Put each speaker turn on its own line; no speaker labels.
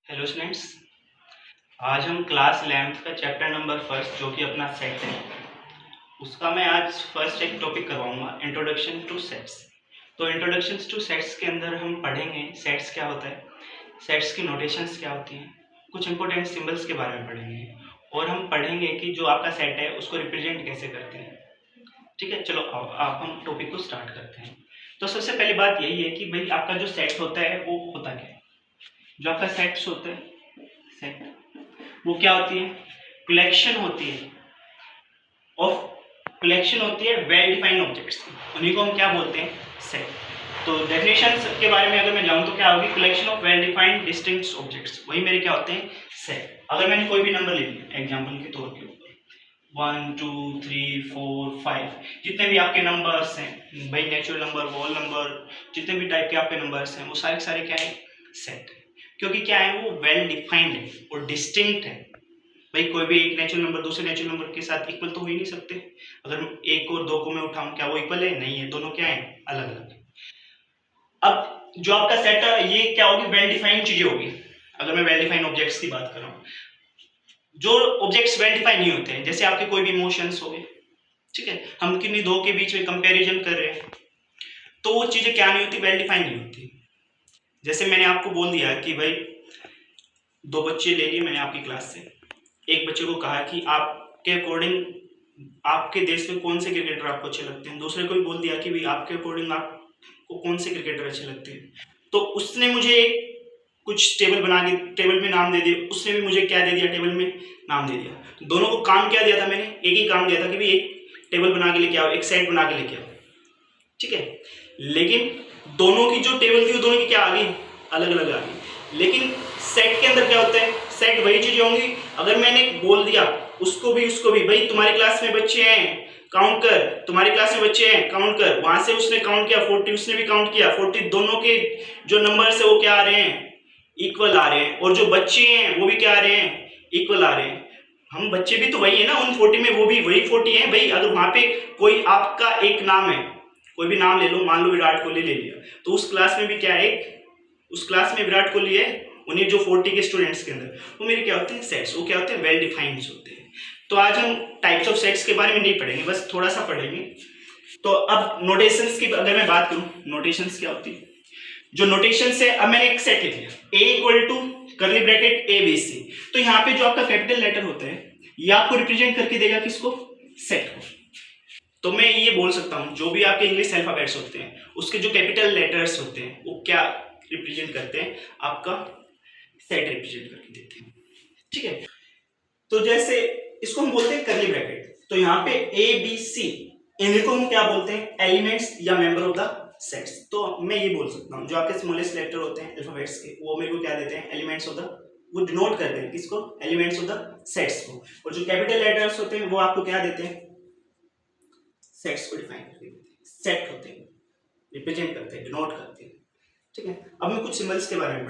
Hello students. आज हम class 11th का चैप्टर नंबर फर्स्ट जो कि अपना सेट है उसका मैं आज फर्स्ट एक टॉपिक करवाऊंगा, इंट्रोडक्शन टू सेट्स। तो इंट्रोडक्शन टू सेट्स के अंदर हम पढ़ेंगे सेट्स क्या होता है, सेट्स की नोटेशंस क्या होती हैं, कुछ इंपॉर्टेंट सिंबल्स के बारे में पढ़ेंगे और हम पढ़ेंगे कि जो आपका सेट है उसको रिप्रेजेंट कैसे करते हैं। ठीक है, चलो आप हम टॉपिक को स्टार्ट करते हैं। तो सबसे पहली बात यही है कि भाई आपका जो सेट होता है वो होता क्या है। जो आपका सेट्स होता है, सेट वो क्या होती है, कलेक्शन होती है ऑफ कलेक्शन होती है वेल डिफाइंड ऑब्जेक्ट्स की, उन्हीं को हम क्या बोलते हैं, सेट। तो डेफिनेशन के बारे में अगर मैं जाऊं तो क्या होगी, collection of well defined distinct objects, वही मेरे क्या होते हैं, सेट। अगर मैंने कोई भी नंबर ले लिया एग्जांपल के तौर के ऊपर 1 2 3 4 5, जितने भी आपके नंबर्स हैं भाई, नेचुरल नंबर, होल नंबर, जितने भी टाइप के आपके नंबर्स हैं वो सारे सारे क्या है, सेट। क्योंकि क्या है, वो वेल डिफाइंड है और डिस्टिंक्ट है। भाई कोई भी एक नेचुरल नंबर दूसरे नेचुरल नंबर के साथ इक्वल तो हो ही नहीं सकते। अगर एक और दो को मैं उठाऊं, क्या वो इक्वल है, नहीं है, दोनों क्या है, अलग अलग। अब जो आपका सेट है ये क्या होगी, वेल डिफाइंड चीजें होगी। अगर मैं वेल डिफाइंड ऑब्जेक्ट्स की बात कर रहा हूं, जो ऑब्जेक्ट्स वेल डिफाइंड नहीं होते हैं, जैसे आपके कोई भी इमोशंस हो गए, ठीक है, हम किन्हीं दो के बीच में कंपैरिजन कर रहे हैं, तो वो चीजें क्या नहीं होती, वेल डिफाइंड नहीं होती। जैसे मैंने आपको बोल दिया कि भाई दो बच्चे ले लिए मैंने आपकी क्लास से, एक बच्चे को कहा कि आपके अकॉर्डिंग आपके देश में कौन से क्रिकेटर आपको अच्छे लगते हैं, दूसरे को भी बोल दिया कि भाई आपके अकॉर्डिंग आपको कौन से क्रिकेटर अच्छे लगते हैं। तो उसने मुझे कुछ टेबल बना के टेबल में नाम दे दिए, उसने भी मुझे क्या दे दिया, टेबल में नाम दे दिया। दोनों को काम क्या दिया था, मैंने एक ही काम दिया था कि भाई एक टेबल बना के लेके आओ, एक सेट बना के लेके आओ, ठीक है। लेकिन दोनों की जो टेबल थी वो दोनों की क्या आ गई, अलग अलग आ गई। लेकिन सेट के अंदर क्या होता है, सेट वही चीजें होंगी। अगर मैंने बोल दिया उसको भी भाई तुम्हारी क्लास में बच्चे हैं काउंट कर, तुम्हारी क्लास में बच्चे हैं काउंट कर, वहां से उसने काउंट किया 40, उसने भी काउंट किया 40, दोनों के जो नंबर्स है वो क्या आ रहे हैं, इक्वल आ रहे हैं, और जो बच्चे हैं वो भी क्या आ रहे हैं, इक्वल आ रहे हैं। हम बच्चे भी तो वही है ना, उन 40 में वो भी वही 40 है भाई। अगर वहां पे कोई आपका एक नाम है, कोई भी नाम ले लो, मान लो विराट कोहली ले लिया, तो उस क्लास में भी क्या है, उस क्लास में विराट कोहली है, उन्हें जो 40 के स्टूडेंट्स के अंदर, वो मेरे क्या होते हैं, सेट्स। वो क्या होते हैं, वेल डिफाइंड होते हैं। तो आज हम टाइप्स ऑफ सेट्स के बारे में नहीं पढ़ेंगे, बस थोड़ा सा पढ़ेंगे। तो अब नोटेशंस की अगर मैं बात करूं, नोटेशंस क्या होती है, जो नोटेशन से, अब मैंने एक सेट लिख लिया A equal to curly bracket A B C, तो यहाँ पे जो आपका कैपिटल लेटर होता है ये आपको रिप्रेजेंट करके देगा किसको, सेट को। तो मैं ये बोल सकता हूँ जो भी आपके इंग्लिश अल्फाबेट्स होते हैं उसके जो कैपिटल लेटर्स होते हैं वो क्या रिप्रेजेंट करते हैं, आपका सेट रिप्रेजेंट करके देते हैं, ठीक है। तो जैसे इसको हम बोलते हैं करली ब्रैकेट, तो यहाँ पे ए बी सी, इन्हीं को हम क्या बोलते हैं, एलिमेंट्स या मेंबर ऑफ द सेट्स। तो मैं ये बोल सकता हूँ जो आपके स्मॉलेस्ट लेटर होते हैं अल्फाबेट्स के, वो मेरे को क्या देते हैं, एलिमेंट्स ऑफ द, वो डिनोट करते हैं किसको, एलिमेंट्स ऑफ द सेट्स को। और जो कैपिटल लेटर्स होते हैं वो आपको क्या देते हैं, सेट्स को डिफाइन करते हैं, सेट होते हैं, रिप्रेजेंट करते हैं, डिनोट करते हैं, ठीक है। अब मैं कुछ सिंबल्स के बारे में